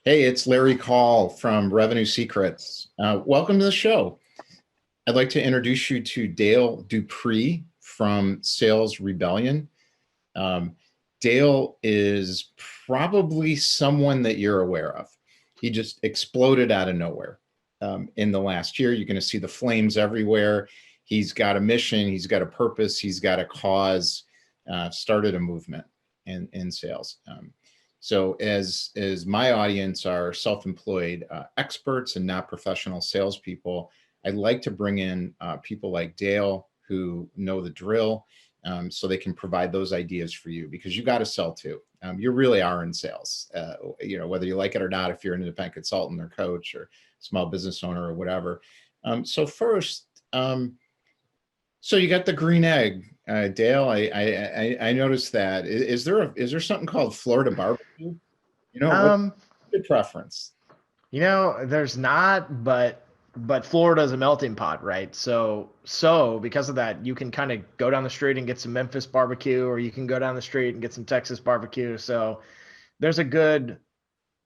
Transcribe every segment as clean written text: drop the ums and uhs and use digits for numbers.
Hey, it's Larry Call from Revenue Secrets. Welcome to the show. I'd like to introduce you to Dale Dupree from Sales Rebellion. Um, Dale is probably someone that you're aware of. He just exploded out of nowhere in the last year. You're going to see the flames everywhere. He's got a mission, he's got a purpose, he's got a cause, started a movement in sales. So as my audience are self-employed experts and not professional salespeople, I'd like to bring in people like Dale who know the drill, so they can provide those ideas for you because you got to sell too. You really are in sales, whether you like it or not, if you're an independent consultant or coach or small business owner or whatever. So first, so you got the green egg, Dale. I noticed that. Is there something called Florida barbecue? What's Um, your preference? there's not, but Florida's a melting pot, right? So because of that, you can kind of go down the street and get some Memphis barbecue, or you can go down the street and get some Texas barbecue. So there's a good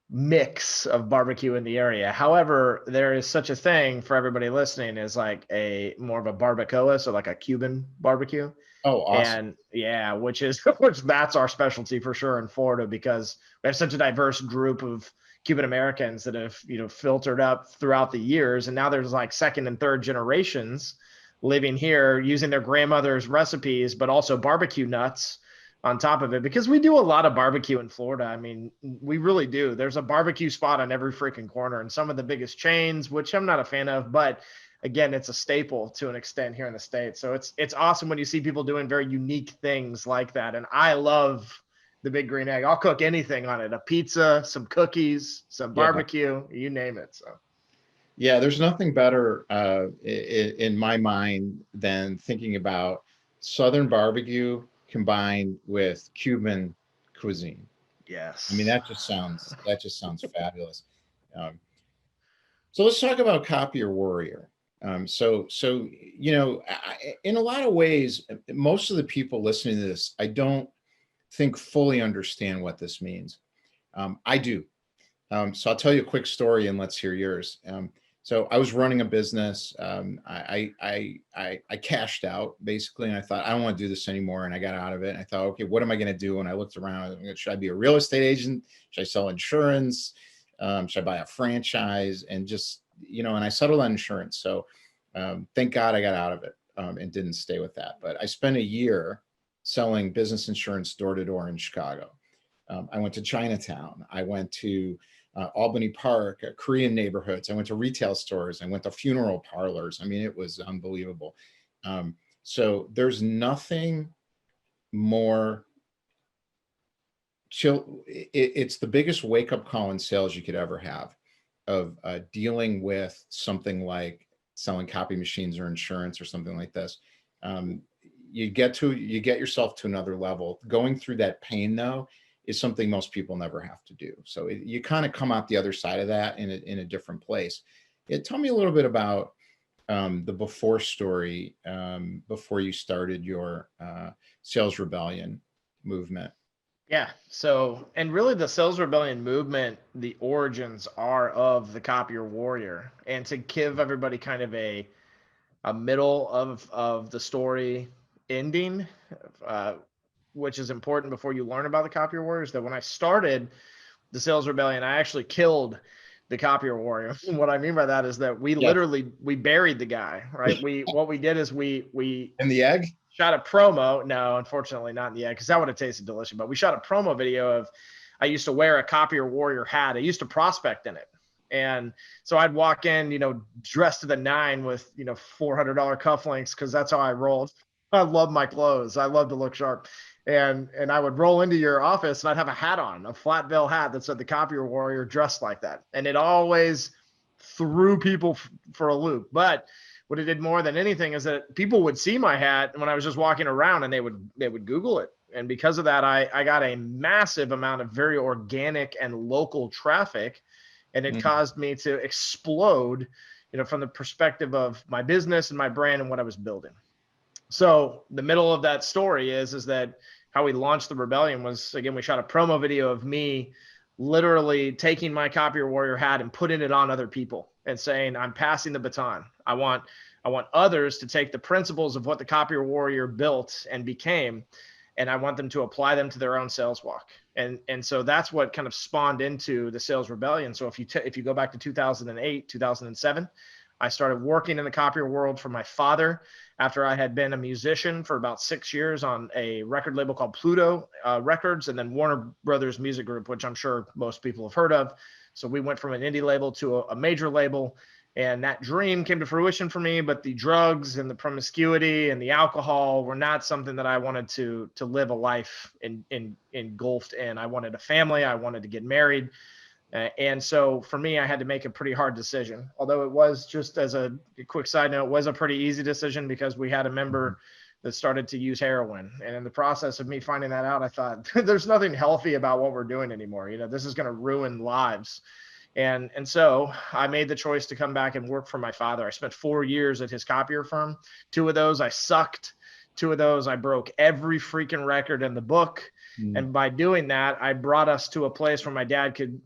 mix of barbecue in the area. However, there is such a thing for everybody listening as like a more of a barbacoa, so like a Cuban barbecue. Oh, awesome. And yeah, which is which that's our specialty for sure in Florida because we have such a diverse group of Cuban Americans that have filtered up throughout the years, and now there's like second and third generations living here using their grandmother's recipes, but also barbecue nuts on top of it because we do a lot of barbecue in Florida. I mean, we really do. There's a barbecue spot on every freaking corner, and some of the biggest chains, which I'm not a fan of, but again, it's a staple to an extent here in the States. So it's awesome when you see people doing very unique things like that. And I love the big green egg. I'll cook anything on it. A pizza, some cookies, some Yeah. barbecue, you name it. So Yeah, there's nothing better in my mind than thinking about Southern barbecue combined with Cuban cuisine. I mean, yes. that just sounds fabulous. Um, so let's talk about Copier Warrior. In a lot of ways, most of the people listening to this, I don't think fully understand what this means. I do. So I'll tell you a quick story and let's hear yours. So I was running a business. I cashed out basically, and I thought I don't want to do this anymore, and I got out of it. And I thought, okay, what am I going to do? And I looked around. Should I be a real estate agent? Should I sell insurance? Should I buy a franchise? And I settled on insurance. So thank God I got out of it and didn't stay with that. But I spent a year selling business insurance door to door in Chicago. I went to Chinatown. I went to Albany Park, Korean neighborhoods. I went to retail stores. I went to funeral parlors. I mean, it was unbelievable. So there's nothing more chill. It's the biggest wake up call in sales you could ever have of dealing with something like selling copy machines or insurance or something like this. Um, you get yourself to another level. Going through that pain though is something most people never have to do. So you kind of come out the other side of that in a different place. Tell me a little bit about the before story before you started your sales rebellion movement. Yeah. So, and really the sales rebellion movement, the origins are of the copier warrior. And to give everybody kind of a middle of the story ending, uh, which is important before you learn about the copier warriors, that when I started the sales rebellion, I actually killed the copier warrior. What I mean by that is that we Yeah. literally we buried the guy, right? What we did is we And the egg? shot a promo. No, unfortunately not in the end, because that would have tasted delicious. But we shot a promo video of I used to wear a copier warrior hat. I used to prospect in it. And so I'd walk in, dressed to the nine with, $400 cufflinks because that's how I rolled. I love my clothes. I love to look sharp. And I would roll into your office and I'd have a hat on, a flat veil hat that said the copier warrior dressed like that. And it always threw people for a loop. But what it did more than anything is that people would see my hat when I was just walking around and they would Google it. And because of that, I got a massive amount of very organic and local traffic, and it Mhm. caused me to explode, from the perspective of my business and my brand and what I was building. So the middle of that story is that how we launched the rebellion was, again, we shot a promo video of me literally taking my copier warrior hat and putting it on other people and saying, I'm passing the baton. I want others to take the principles of what the copier warrior built and became, and I want them to apply them to their own sales walk. And so that's what kind of spawned into the Sales Rebellion. So if you go back to 2008, 2007, I started working in the copier world for my father after I had been a musician for about 6 years on a record label called Pluto Records, and then Warner Brothers Music Group, which I'm sure most people have heard of. So we went from an indie label to a major label, and that dream came to fruition for me. But the drugs and the promiscuity and the alcohol were not something that I wanted to live a life engulfed in. I wanted a family. I wanted to get married. And so for me, I had to make a pretty hard decision. Although it was, just as a quick side note, was a pretty easy decision because we had a member that started to use heroin. And in the process of me finding that out, I thought there's nothing healthy about what we're doing anymore. This is going to ruin lives. And so I made the choice to come back and work for my father. I spent 4 years at his copier firm. 2 of those I sucked. 2 of those I broke every freaking record in the book. And by doing that, I brought us to a place where my dad could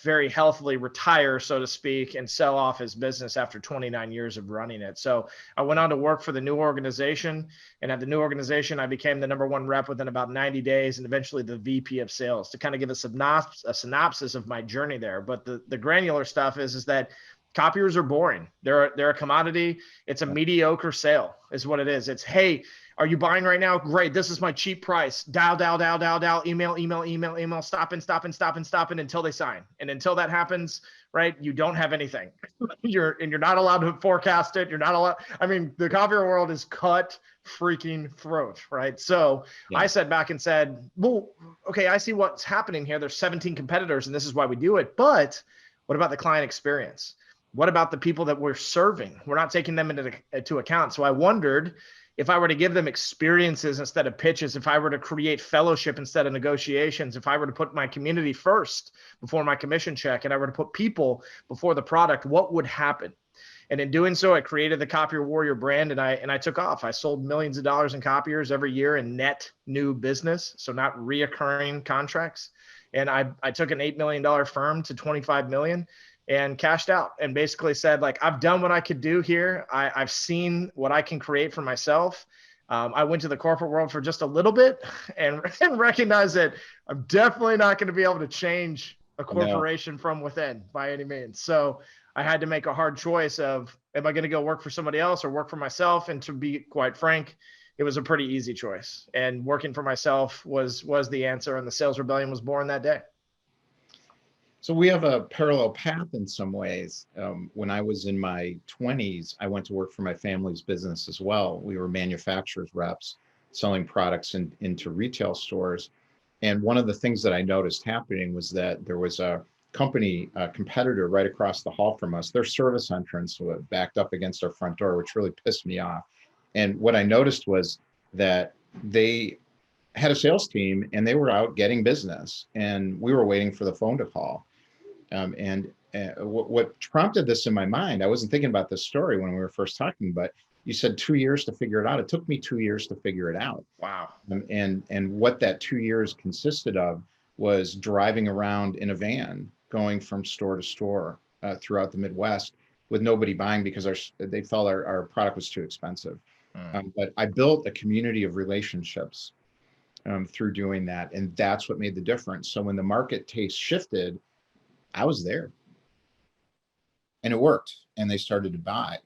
very healthily retire, so to speak, and sell off his business after 29 years of running it. So I went on to work for the new organization, and at the new organization, I became the #1 rep within about 90 days and eventually the VP of sales, to kind of give a synopsis of my journey there. But the granular stuff is that copiers are boring. They're a commodity. It's a mediocre sale is what it is. It's, hey, are you buying right now? Great. This is my cheap price. Dial, email, stopping until they sign. And until that happens, right, you don't have anything. You're not allowed to forecast it. You're not allowed. I mean, the copier world is cut freaking throat, right? So I sat back and said, well, okay, I see what's happening here. There's 17 competitors and this is why we do it. But what about the client experience? What about the people that we're serving? We're not taking them into account. So I wondered, if I were to give them experiences instead of pitches, if I were to create fellowship instead of negotiations, if I were to put my community first before my commission check, and I were to put people before the product, what would happen? And in doing so, I created the Copier Warrior brand, and I took off. I sold millions of dollars in copiers every year in net new business, so not reoccurring contracts. And I took an $8 million firm to 25 million and cashed out and basically said, like, I've done what I could do here. I've seen what I can create for myself. I went to the corporate world for just a little bit and recognized that I'm definitely not going to be able to change a corporation from within by any means. So I had to make a hard choice of, am I going to go work for somebody else or work for myself? And to be quite frank, it was a pretty easy choice. And working for myself was the answer. And the Sales Rebellion was born that day. So we have a parallel path in some ways. When I was in my 20s, I went to work for my family's business as well. We were manufacturers reps selling products into retail stores. And one of the things that I noticed happening was that there was a competitor right across the hall from us. Their service entrance was backed up against our front door, which really pissed me off. And what I noticed was that they had a sales team and they were out getting business, and we were waiting for the phone to call. What prompted this in my mind, I wasn't thinking about this story when we were first talking, but you said 2 years to figure it out. It took me 2 years to figure it out. Wow. And what that 2 years consisted of was driving around in a van, going from store to store throughout the Midwest with nobody buying because they felt our product was too expensive. But I built a community of relationships through doing that. And that's what made the difference. So when the market taste shifted, I was there and it worked and they started to buy.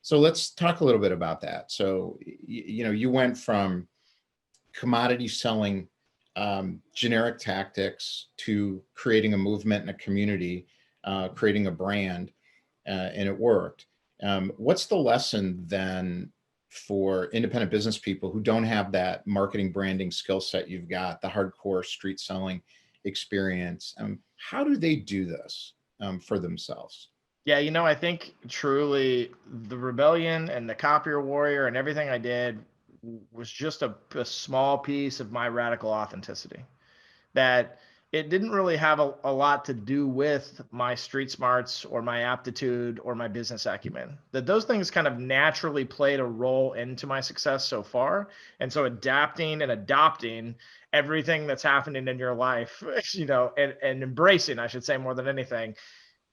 So let's talk a little bit about that. So, you went from commodity selling generic tactics to creating a movement and a community, creating a brand, and it worked. What's the lesson then for independent business people who don't have that marketing branding skill set you've got, the hardcore street selling experience? How do they do this for themselves? Yeah, I think truly the Rebellion and the Copier Warrior and everything I did was just a small piece of my radical authenticity. That it didn't really have a lot to do with my street smarts or my aptitude or my business acumen. That those things kind of naturally played a role into my success so far. And so adapting and adopting everything that's happening in your life, and embracing, I should say, more than anything,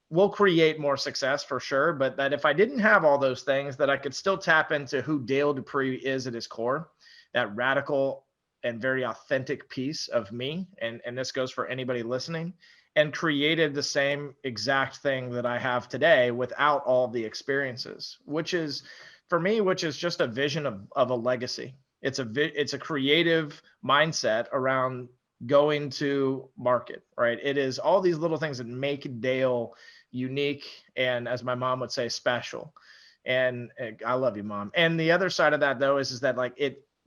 will create more success for sure. But that if I didn't have all those things, that I could still tap into who Dale Dupree is at his core, that radical and very authentic piece of me. And this goes for anybody listening, and created the same exact thing that I have today without all the experiences, which is for me, which is just a vision of a legacy. It's a creative mindset around going to market, right? It is all these little things that make Dale unique, and as my mom would say, special. And I love you, Mom. And the other side of that, though, is that like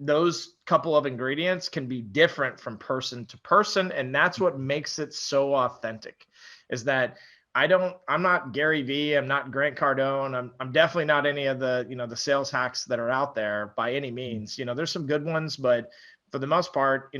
those couple of ingredients can be different from person to person, and that's what makes it so authentic. Is that I'm not Gary Vee, I'm not Grant Cardone, I'm definitely not any of the the sales hacks that are out there by any means. There's some good ones, but for the most part,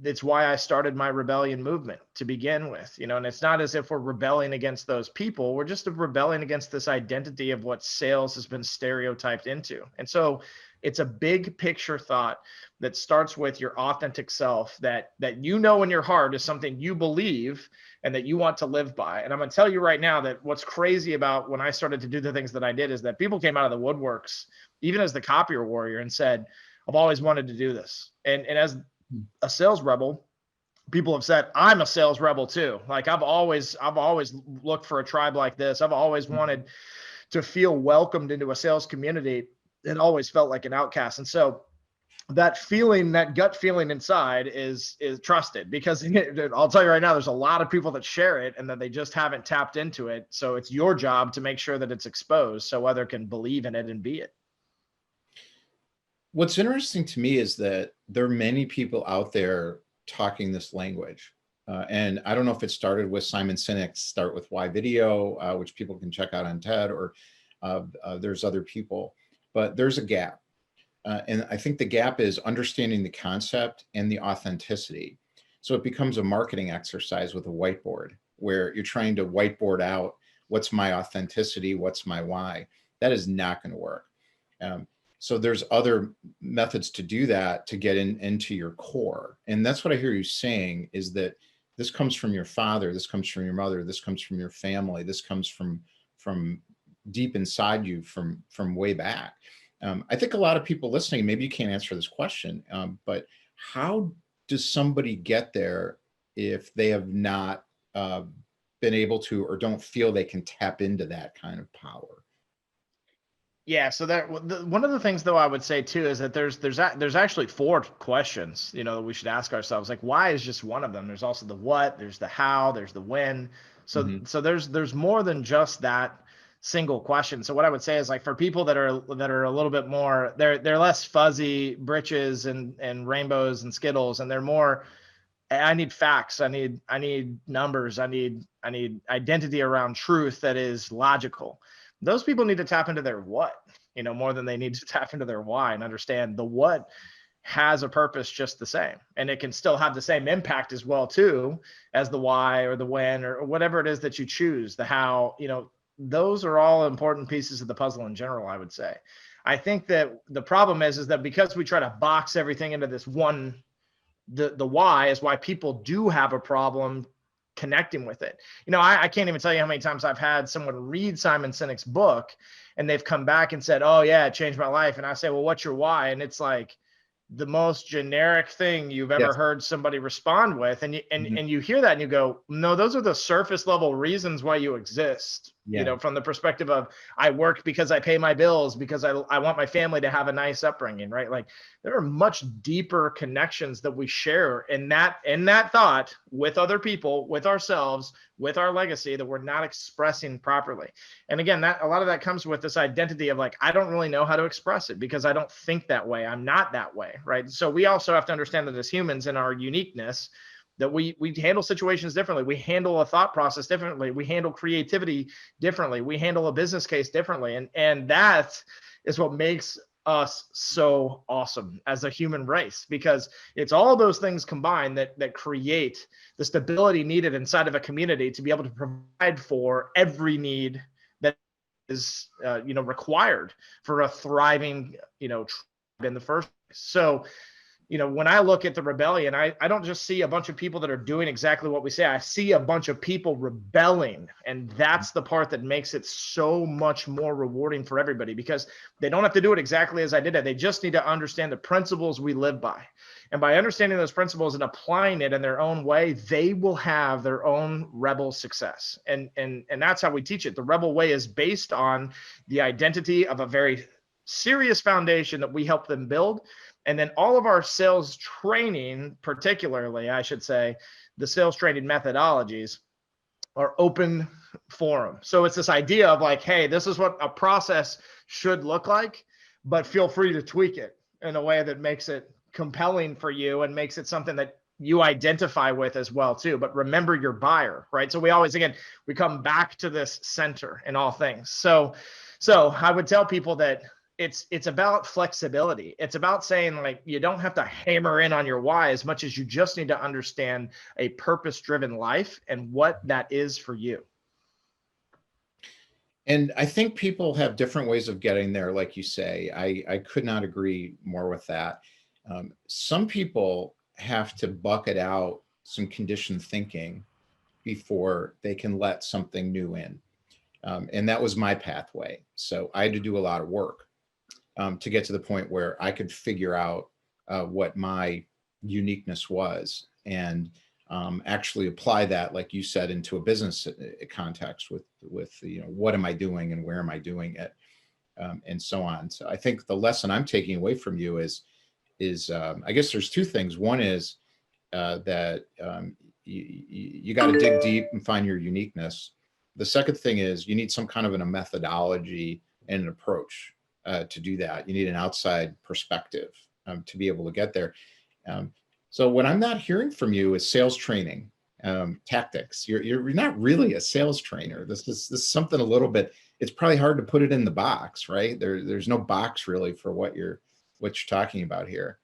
it's why I started my rebellion movement to begin with, and it's not as if we're rebelling against those people. We're just rebelling against this identity of what sales has been stereotyped into. And so it's a big picture thought that starts with your authentic self, that in your heart is something you believe and that you want to live by. And I'm going to tell you right now that what's crazy about when I started to do the things that I did is that people came out of the woodworks, even as the copier warrior, and said, I've always wanted to do this. And as a sales rebel, people have said, I'm a sales rebel too. Like I've always looked for a tribe like this. I've always wanted to feel welcomed into a sales community. It always felt like an outcast. And so that feeling, that gut feeling inside is trusted, because I'll tell you right now, there's a lot of people that share it and that they just haven't tapped into it. So it's your job to make sure that it's exposed so others can believe in it and be it. What's interesting to me is that there are many people out there talking this language. And I don't know if it started with Simon Sinek's Start With Why video, which people can check out on TED, or there's other people, but there's a gap. And I think the gap is understanding the concept and the authenticity. So it becomes a marketing exercise with a whiteboard, where you're trying to whiteboard out what's my authenticity, what's my why. That is not going to work. So there's other methods to do that, to get into your core. And that's what I hear you saying, is that this comes from your father, this comes from your mother, this comes from your family, this comes from deep inside you, from way back. I think a lot of people listening, maybe you can't answer this question, but how does somebody get there if they have not been able to, or don't feel they can tap into that kind of power? Yeah, so one of the things, though, I would say too is that there's actually 4 questions, that we should ask ourselves. Like, why is just one of them. There's also the what, there's the how, there's the when. So so there's more than just that single question. So what I would say is, like, for people that are a little bit more, they're less fuzzy britches and rainbows and Skittles, and they're more, I need facts, I need numbers, I need identity around truth that is logical. Those people need to tap into their what, more than they need to tap into their why, and understand the what has a purpose just the same. And it can still have the same impact as well too, as the why or the when or whatever it is that you choose. The how, those are all important pieces of the puzzle in general, I would say. I think that the problem is that because we try to box everything into this one, the why is why people do have a problem connecting with it. I can't even tell you how many times I've had someone read Simon Sinek's book and they've come back and said, oh yeah, it changed my life. And I say, well, what's your why? And it's like the most generic thing you've ever heard somebody respond with. And you hear that and you go, no, those are the surface level reasons why you exist. From the perspective of, I work because I pay my bills, because I want my family to have a nice upbringing, right? Like, there are much deeper connections that we share in that thought with other people, with ourselves, with our legacy, that we're not expressing properly. And again, a lot of that comes with this identity of, like, I don't really know how to express it because I don't think that way. I'm not that way, right? So we also have to understand that as humans, in our uniqueness, that we handle situations differently. We handle a thought process differently. We handle creativity differently. We handle a business case differently. And that is what makes us so awesome as a human race, because it's all those things combined that create the stability needed inside of a community to be able to provide for every need that is required for a thriving tribe in the first place. So when I look at the rebellion, I don't just see a bunch of people that are doing exactly what we say. I see a bunch of people rebelling. And that's the part that makes it so much more rewarding for everybody, because they don't have to do it exactly as I did it. They just need to understand the principles we live by. And by understanding those principles and applying it in their own way, they will have their own rebel success. And that's how we teach it. The rebel way is based on the identity of a very serious foundation that we help them build. And then all of our sales training, particularly, I should say, the sales training methodologies are open forum. So it's this idea of like, hey, this is what a process should look like, but feel free to tweak it in a way that makes it compelling for you and makes it something that you identify with as well too. But remember your buyer, right? So we always, again, we come back to this center in all things. So I would tell people that it's about flexibility. It's about saying, like, you don't have to hammer in on your why as much as you just need to understand a purpose-driven life and what that is for you. And I think people have different ways of getting there, like you say. I could not agree more with that. Some people have to bucket out some conditioned thinking before they can let something new in. And that was my pathway. So I had to do a lot of work to get to the point where I could figure out what my uniqueness was, and actually apply that, like you said, into a business context with what am I doing and where am I doing it, and so on. So I think the lesson I'm taking away from you is I guess there's two things. One is that you got to dig deep and find your uniqueness. The second thing is you need some kind of a methodology and an approach to do that. You need an outside perspective to be able to get there. So what I'm not hearing from you is sales training tactics. You're not really a sales trainer. This is something a little bit. It's probably hard to put it in the box, right? There's no box really for what you're talking about here.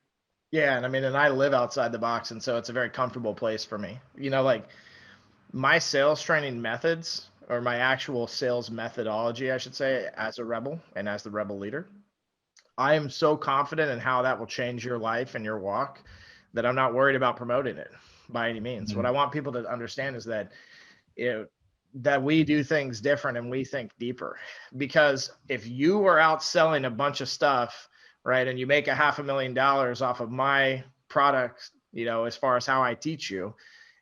Yeah, and I mean, and I live outside the box, and so it's a very comfortable place for me. Like my sales training methods, or my actual sales methodology, I should say, as a rebel and as the rebel leader, I am so confident in how that will change your life and your walk that I'm not worried about promoting it by any means. Mm-hmm. What I want people to understand is that that we do things different and we think deeper. Because if you are out selling a bunch of stuff, right, and you make $500,000 off of my product, as far as how I teach you,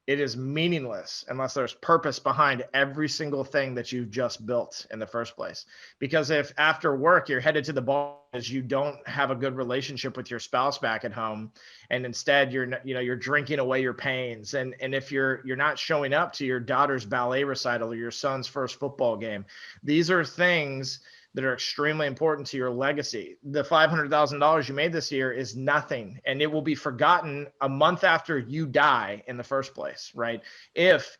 it is meaningless unless there's purpose behind every single thing that you've just built in the first place. Because if after work you're headed to the bar because you don't have a good relationship with your spouse back at home, and instead you're drinking away your pains, and if you're not showing up to your daughter's ballet recital or your son's first football game, these are things that are extremely important to your legacy. The $500,000 you made this year is nothing, and it will be forgotten a month after you die in the first place, right? If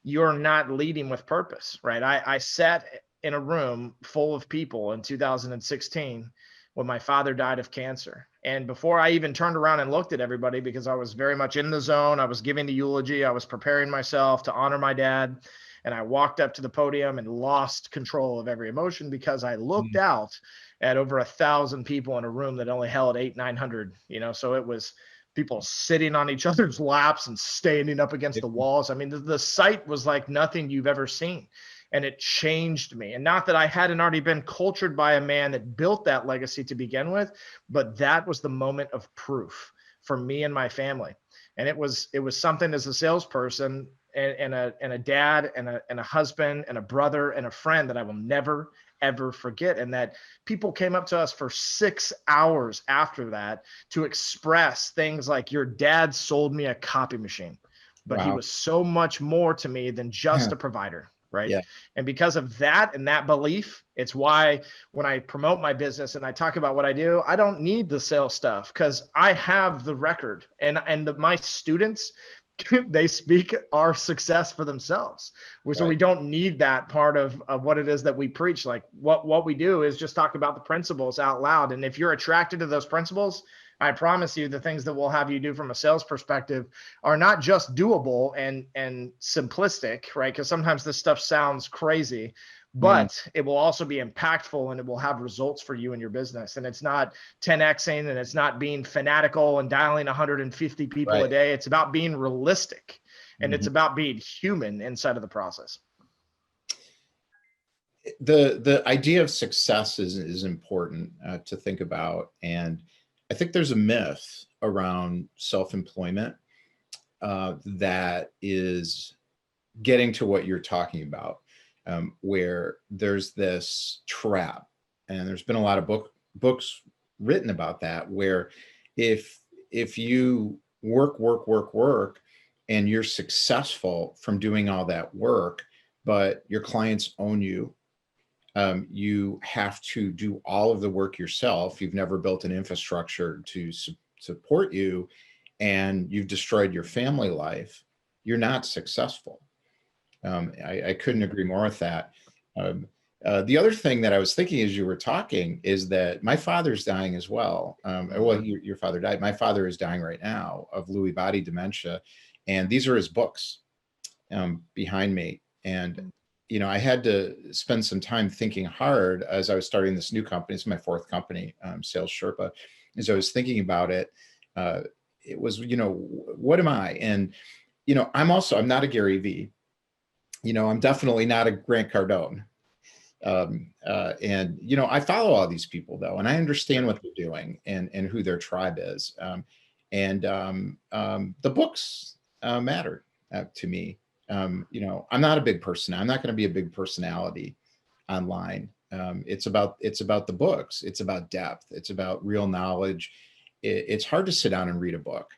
you're not leading with purpose, right? I sat in a room full of people in 2016 when my father died of cancer. And before I even turned around and looked at everybody, because I was very much in the zone, I was giving the eulogy, I was preparing myself to honor my dad. And I walked up to the podium and lost control of every emotion because I looked out at over 1,000 people in a room that only held 800-900, so it was people sitting on each other's laps and standing up against the walls. I mean, the sight was like nothing you've ever seen. And it changed me. And not that I hadn't already been cultured by a man that built that legacy to begin with, but that was the moment of proof for me and my family. And it was something as a salesperson and a dad and a husband and a brother and a friend that I will never, ever forget. And that people came up to us for 6 hours after that to express things like, your dad sold me a copy machine, but he was so much more to me than just a provider. Right. Yeah. And because of that and that belief, it's why when I promote my business and I talk about what I do, I don't need the sales stuff, because I have the record and my students they speak our success for themselves. So Right. we don't need that part of what it is that we preach. Like what we do is just talk about the principles out loud. And if you're attracted to those principles, I promise you the things that we'll have you do from a sales perspective are not just doable and simplistic, right? Because sometimes this stuff sounds crazy, but it will also be impactful and it will have results for you in your business. And it's not 10xing and it's not being fanatical and dialing 150 people a Right. day. It's about being realistic and it's Mhm. about being human inside of the process. The idea of success is important to think about, and I think there's a myth around self-employment that is getting to what you're talking about, where there's this trap, and there's been a lot of books written about that, where if you work, and you're successful from doing all that work, but your clients own you, you have to do all of the work yourself. You've never built an infrastructure to support you, and you've destroyed your family life. You're not successful. I couldn't agree more with that. Um, the other thing that I was thinking as you were talking is that my father's dying as well. Well, your father died. My father is dying right now of Lewy body dementia, and these are his books behind me. And I had to spend some time thinking hard as I was starting this new company. It's my fourth company, Sales Sherpa. As I was thinking about it, it was, what am I? And I'm not a Gary Vee. I'm definitely not a Grant Cardone. And I follow all these people though, and I understand what they're doing and who their tribe is. The books matter to me. I'm not a big person. I'm not going to be a big personality online. It's about the books. It's about depth. It's about real knowledge. It's hard to sit down and read a book.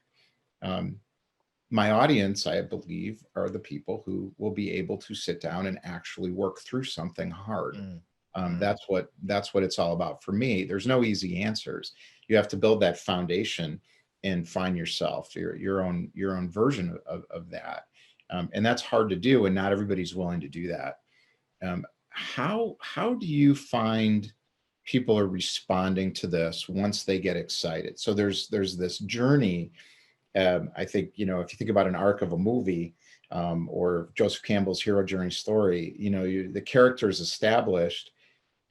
My audience, I believe, are the people who will be able to sit down and actually work through something hard. That's what it's all about for me. There's no easy answers. You have to build that foundation and find yourself, your own version of that. And that's hard to do, and not everybody's willing to do that. How do you find people are responding to this once they get excited? So there's this journey. I think, if you think about an arc of a movie, or Joseph Campbell's hero journey story, the character is established,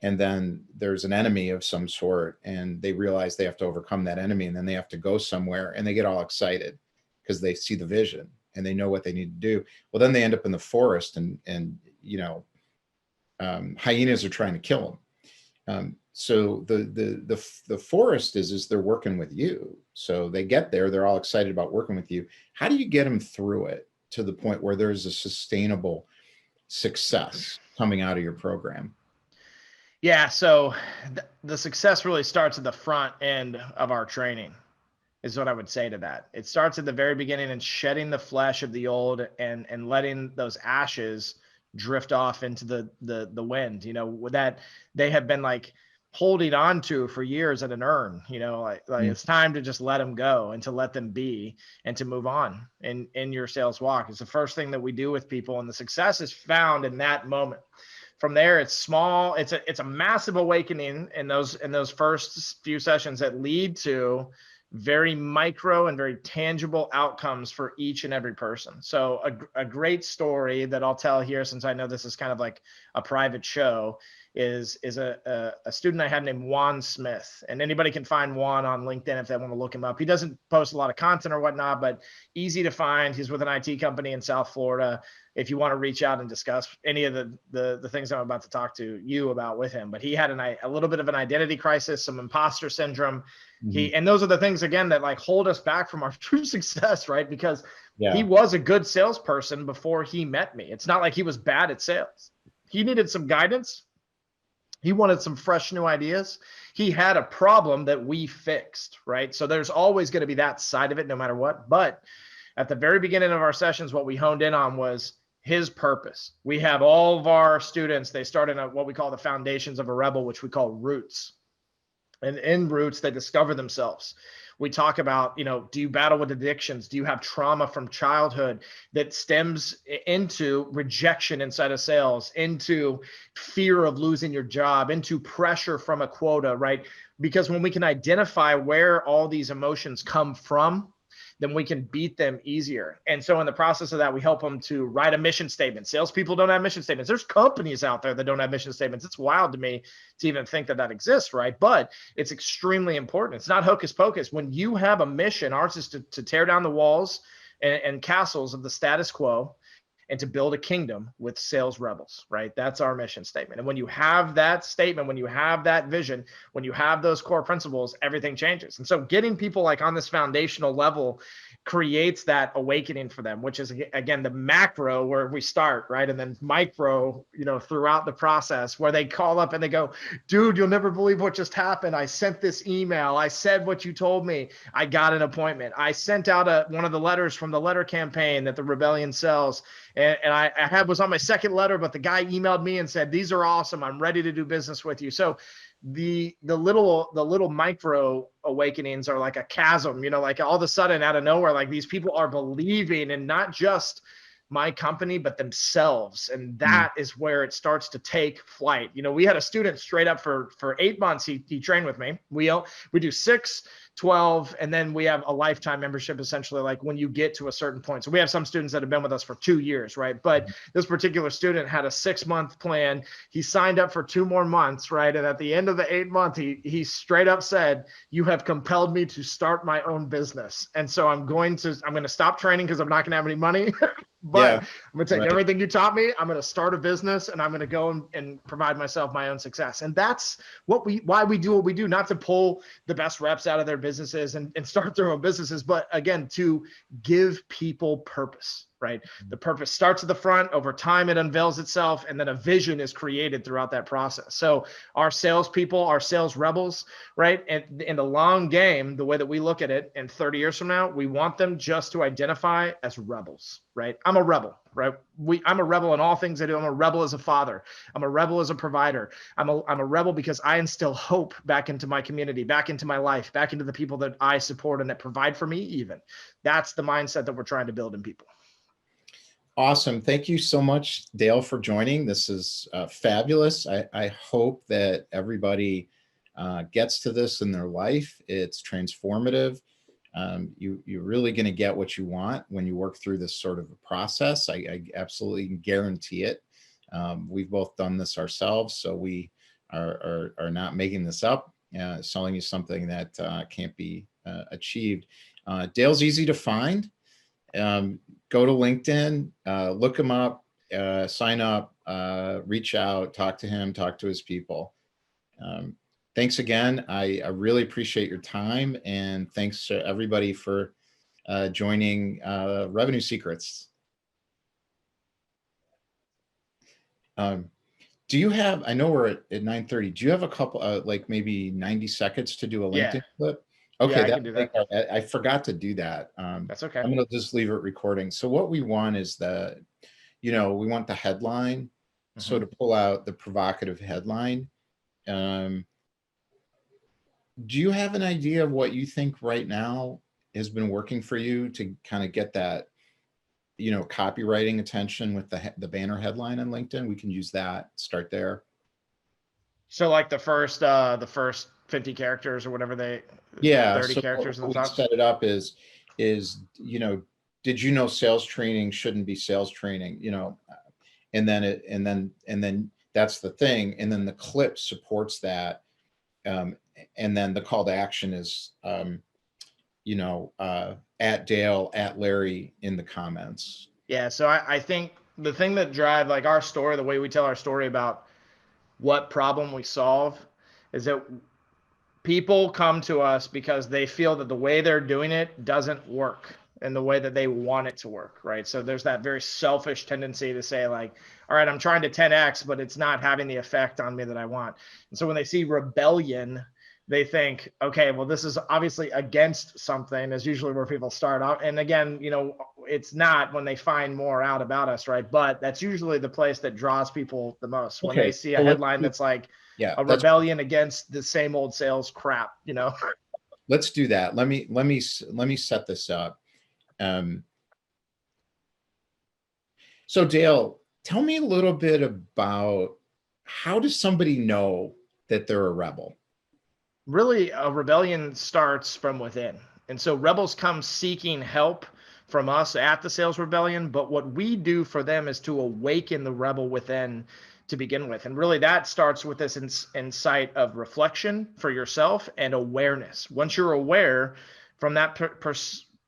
and then there's an enemy of some sort, and they realize they have to overcome that enemy, and then they have to go somewhere, and they get all excited because they see the vision and they know what they need to do. Well, then they end up in the forest, and hyenas are trying to kill them. So the forest is they're working with you. So they get there, they're all excited about working with you. How do you get them through it to the point where there's a sustainable success coming out of your program? Yeah. So the success really starts at the front end of our training is what I would say to that. It starts at the very beginning and shedding the flesh of the old and letting those ashes drift off into the wind, that they have been like holding on to for years at an urn, like it's time to just let them go and to let them be and to move on in your sales walk. It's the first thing that we do with people, and the success is found in that moment. From there, it's small. It's a massive awakening in those first few sessions that lead to very micro and very tangible outcomes for each and every person. So a great story that I'll tell here, since I know this is kind of like a private show, is a student I had named Juan Smith. And anybody can find Juan on LinkedIn if they want to look him up. He doesn't post a lot of content or whatnot, but easy to find. He's with an IT company in South Florida if you want to reach out and discuss any of the things I'm about to talk to you about with him. But he had a little bit of an identity crisis, some imposter syndrome. And those are the things, again, that like hold us back from our true success, right? Because he was a good salesperson before he met me. It's not like he was bad at sales. He needed some guidance. He wanted some fresh new ideas. He had a problem that we fixed, right? So there's always going to be that side of it no matter what. But at the very beginning of our sessions, what we honed in on was his purpose. We have all of our students, they start in what we call the foundations of a rebel, which we call roots. And in Roots, they discover themselves. We talk about, do you battle with addictions? Do you have trauma from childhood that stems into rejection inside of sales, into fear of losing your job, into pressure from a quota, right? Because when we can identify where all these emotions come from, then we can beat them easier. And so in the process of that, we help them to write a mission statement. Salespeople don't have mission statements. There's companies out there that don't have mission statements. It's wild to me to even think that that exists, right? But it's extremely important. It's not hocus pocus. When you have a mission, ours is to tear down the walls and castles of the status quo and to build a kingdom with sales rebels, right? That's our mission statement. And when you have that statement, when you have that vision, when you have those core principles, everything changes. And so getting people like on this foundational level creates that awakening for them, which is again the macro where we start, right? And then micro, throughout the process where they call up and they go, dude, you'll never believe what just happened. I sent this email. I said what you told me. I got an appointment. I sent out one of the letters from the letter campaign that the Rebellion sells. And I was on my second letter, but the guy emailed me and said, these are awesome. I'm ready to do business with you. So the little micro awakenings are like a chasm, like all of a sudden out of nowhere, like these people are believing in not just my company, but themselves. And that is where it starts to take flight. We had a student straight up for 8 months. He trained with me. We do 6, 12, and then we have a lifetime membership, essentially, like when you get to a certain point. So we have some students that have been with us for 2 years, right? But this particular student had a 6-month plan. He signed up for 2 more months, right? And at the end of the 8th month, he straight up said, you have compelled me to start my own business. And so I'm going to stop training because I'm not going to have any money. But I'm going to take everything you taught me. I'm going to start a business and I'm going to go and provide myself my own success. And that's why we do what we do, not to pull the best reps out of their businesses and start their own businesses, but again, to give people purpose, right? The purpose starts at the front. Over time, it unveils itself, and then a vision is created throughout that process. So our salespeople, our sales rebels, right? And in the long game, the way that we look at it, in 30 years from now, we want them just to identify as rebels, right? I'm a rebel, right? I'm a rebel in all things I do. I'm a rebel as a father. I'm a rebel as a provider. I'm a rebel because I instill hope back into my community, back into my life, back into the people that I support and that provide for me even. That's the mindset that we're trying to build in people. Awesome. Thank you so much, Dale, for joining. This is fabulous. I hope that everybody gets to this in their life. It's transformative. You're really going to get what you want when you work through this sort of a process. I absolutely guarantee it. We've both done this ourselves, so we are not making this up, selling you something that can't be achieved. Dale's easy to find. Go to LinkedIn, look him up, sign up, reach out, talk to him, talk to his people. Thanks again. I really appreciate your time, and thanks to everybody for joining Revenue Secrets. Do you have, I know we're at 9:30, do you have a couple, like maybe 90 seconds to do a LinkedIn clip? Okay, I can do that. I forgot to do that. That's okay. I'm going to just leave it recording. So what we want is we want the headline. So to pull out the provocative headline, do you have an idea of what you think right now has been working for you to kind of get that, copywriting attention with the banner headline on LinkedIn? We can use that, start there. So like the first 50 characters or whatever 30 so characters in the top. Set it up is did you know sales training shouldn't be sales training, and then that's the thing, and then the clip supports that, and then the call to action is at Dale, at Larry in the comments. Yeah, so I think the thing that drive like our story, the way we tell our story about what problem we solve, is that people come to us because they feel that the way they're doing it doesn't work in the way that they want it to work, right? So there's that very selfish tendency to say like, all right, I'm trying to 10X, but it's not having the effect on me that I want. And so when they see rebellion, they think, okay, well, this is obviously against something, is usually where people start out. And again, it's not when they find more out about us, right? But that's usually the place that draws people the most. When they see a headline that's like, Yeah, a rebellion against the same old sales crap, you know? let's do that. Let me set this up. So Dale, tell me a little bit about, how does somebody know that they're a rebel? Really, a rebellion starts from within. And so rebels come seeking help from us at the Sales Rebellion, but what we do for them is to awaken the rebel within to begin with. And really that starts with this insight of reflection for yourself and awareness. Once you're aware from that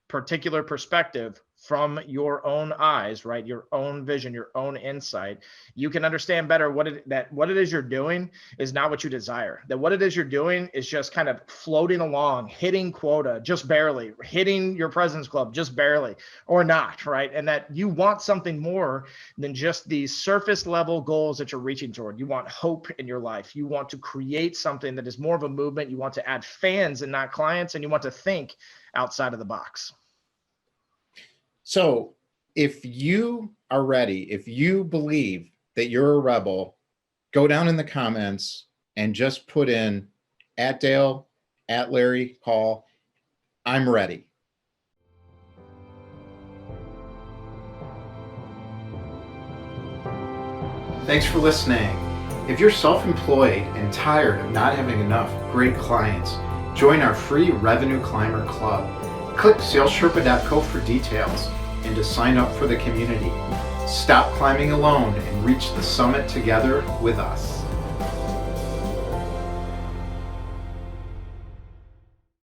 particular perspective, from your own eyes, right? Your own vision, your own insight, you can understand better what it is you're doing is not what you desire. That what it is you're doing is just kind of floating along, hitting quota just barely, hitting your President's Club just barely, or not, right? And that you want something more than just these surface level goals that you're reaching toward. You want hope in your life. You want to create something that is more of a movement. You want to add fans and not clients, and you want to think outside of the box. So if you are ready, if you believe that you're a rebel, go down in the comments and just put in @Dale, @Larry Hall, I'm ready. Thanks for listening. If you're self-employed and tired of not having enough great clients, join our free Revenue Climber Club. Click salessherpa.co for details and to sign up for the community. Stop climbing alone and reach the summit together with us.